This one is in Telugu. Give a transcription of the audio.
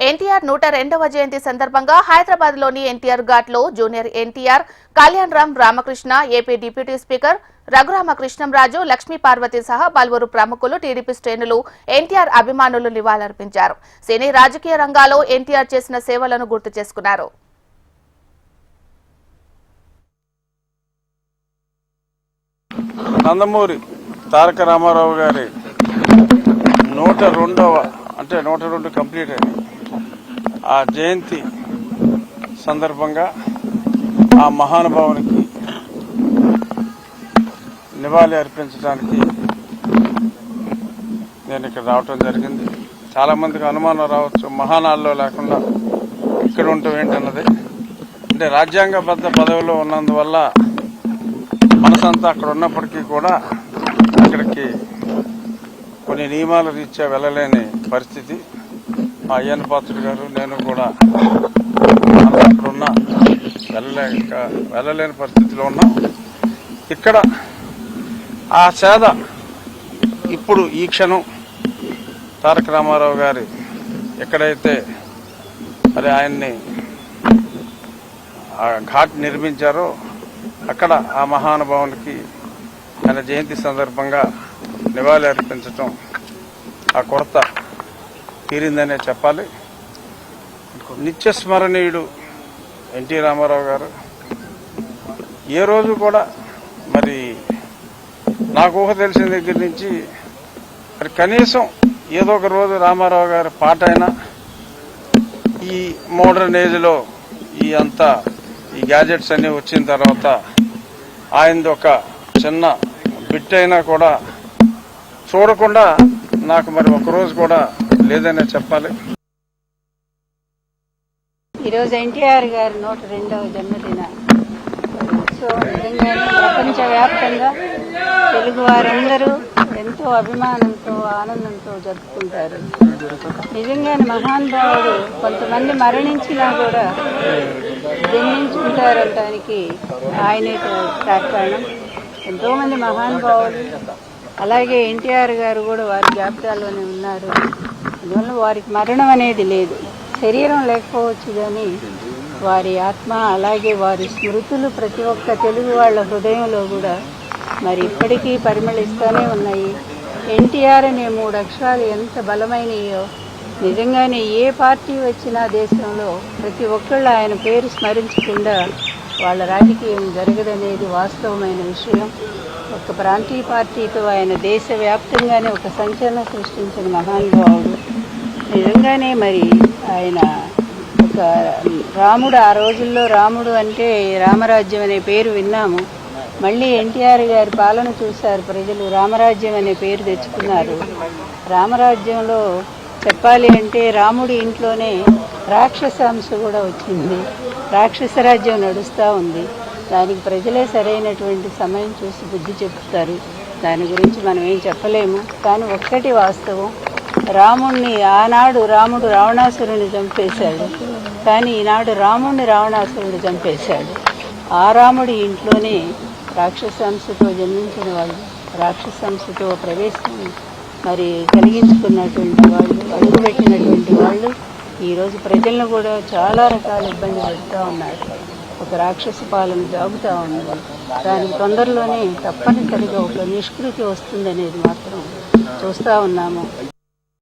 ఎన్టీఆర్ 102వ జయంతి సందర్భంగా హైదరాబాద్ లోని ఎన్టీఆర్ ఘాట్ లో junior NTR, Kalyan Ram Ramakrishna, AP deputy speaker Raghuramakrishnamraju, Lakshmi Parvathi సహా పలువురు ప్రముఖులు, టీడీపీ శ్రేణులు, ఎన్టీఆర్ అభిమానులు నివాళులర్పించారు. సినీ రాజకీయ రంగాల్లో ఎన్టీఆర్ చేసిన సేవలను గుర్తు చేసుకున్నారు. నందమూరి తారక రామారావు గారి 102వ అంటే 102 కంప్లీట్ అయింది. ఆ జయంతి సందర్భంగా ఆ మహానుభావునికి నివాళి అర్పించడానికి నేను ఇక్కడ రావటం జరిగింది. చాలా మందికి అనుమానం రావచ్చు, మహానాల్లో లేకుండా ఇక్కడ ఉండటం ఏంటన్నది. అంటే రాజ్యాంగబద్ధ పదవిలో ఉన్నందువల్ల మనసంతా అక్కడ ఉన్నప్పటికీ కూడా అక్కడికి కొన్ని నియమాల రీత్యా వెళ్ళలేని పరిస్థితి. మా అయ్యన్న పాత్రుడు గారు నేను కూడా అక్కడున్న వెళ్ళలేని పరిస్థితిలో ఉన్నాం. ఇక్కడ ఆ సేద ఇప్పుడు ఈ క్షణం తారక రామారావు గారి ఎక్కడైతే మరి ఆయన్ని ఆ ఘాట్ నిర్మించారో అక్కడ ఆ మహానుభావునికి ఆయన జయంతి సందర్భంగా నివాళి అర్పించటం ఆ కొరత తీరిందనే చెప్పాలి. నిత్యస్మరణీయుడు ఎన్టీ రామారావు గారు ఏ రోజు కూడా మరి నాకు ఊహ తెలిసిన దగ్గర నుంచి మరి కనీసం ఏదో ఒక రోజు రామారావు గారి పాట అయినా ఈ మోడర్న్ ఏజ్లో ఈ గ్యాజెట్స్ అన్ని వచ్చిన తర్వాత ఆయనది ఒక చిన్న బిట్ అయినా కూడా చూడకుండా నాకు మరి ఒకరోజు కూడా లేదనే చెప్పాలి. ఈరోజు ఎన్టీఆర్ గారి 102వ జన్మదిన ఉత్సవం నిజంగానే ప్రపంచవ్యాప్తంగా తెలుగు వారందరూ ఎంతో అభిమానంతో ఆనందంతో జరుపుకుంటారు. నిజంగానే మహానుభావుడు కొంతమంది మరణించినా కూడా జన్మించుకుంటారనడానికి ఆయనే కారణం. ఎంతోమంది మహానుభావులు అలాగే ఎన్టీఆర్ గారు కూడా వారి జాబితాలోనే ఉన్నారు. అందువల్ల వారికి మరణం అనేది లేదు. శరీరం లేకపోవచ్చు కానీ వారి ఆత్మ అలాగే వారి స్మృతులు ప్రతి ఒక్క తెలుగు వాళ్ళ హృదయంలో కూడా మరి ఇప్పటికీ పరిమళిస్తూనే ఉన్నాయి. ఎన్టీఆర్ అనే 3 అక్షరాలు ఎంత బలమైనయో నిజంగానే ఏ పార్టీ వచ్చినా దేశంలో ప్రతి ఒక్కళ్ళు ఆయన పేరు స్మరించకుండా వాళ్ళ రాజకీయం జరగదనేది వాస్తవమైన విషయం. ఒక ప్రాంతీయ పార్టీతో ఆయన దేశవ్యాప్తంగానే ఒక సంచలనం సృష్టించిన మహానుభావుడు. నిజంగానే మరి ఆయన ఒక రాముడు, ఆ రోజుల్లో రాముడు అంటే రామరాజ్యం అనే పేరు విన్నాము. మళ్ళీ ఎన్టీఆర్ గారి పాలన చూశారు ప్రజలు, రామరాజ్యం అనే పేరు తెచ్చుకున్నారు. రామరాజ్యంలో చెప్పాలి అంటే రాముడి ఇంట్లోనే రాక్షసాంశ కూడా వచ్చింది. రాక్షస రాజ్యం నడుస్తూ ఉంది. దానికి ప్రజలే సరైనటువంటి సమయం చూసి బుద్ధి చెప్తారు. దాని గురించి మనం ఏం చెప్పలేము. కానీ ఒక్కటి వాస్తవం, రాముణ్ణి ఆనాడు రాముడు రావణాసురుని చంపేశాడు, కానీ ఈనాడు రాముణ్ణి రావణాసురుడు చంపేశాడు. ఆ రాముడి ఇంట్లోనే రాక్షసాంశతో జన్మించిన వాళ్ళు, రాక్షసాంశతో ప్రవేశం మరి కలిగించుకున్నటువంటి వాళ్ళు, అడుగుపెట్టినటువంటి వాళ్ళు ఈరోజు ప్రజలను కూడా చాలా రకాల ఇబ్బంది పెడుతూ ఉన్నారు. ఒక రాక్షస పాలన జాగుతూ ఉంది. దానికి తొందరలోనే తప్పనిసరిగా ఒక నిష్కృతి వస్తుందనేది మాత్రం చూస్తూ ఉన్నాము.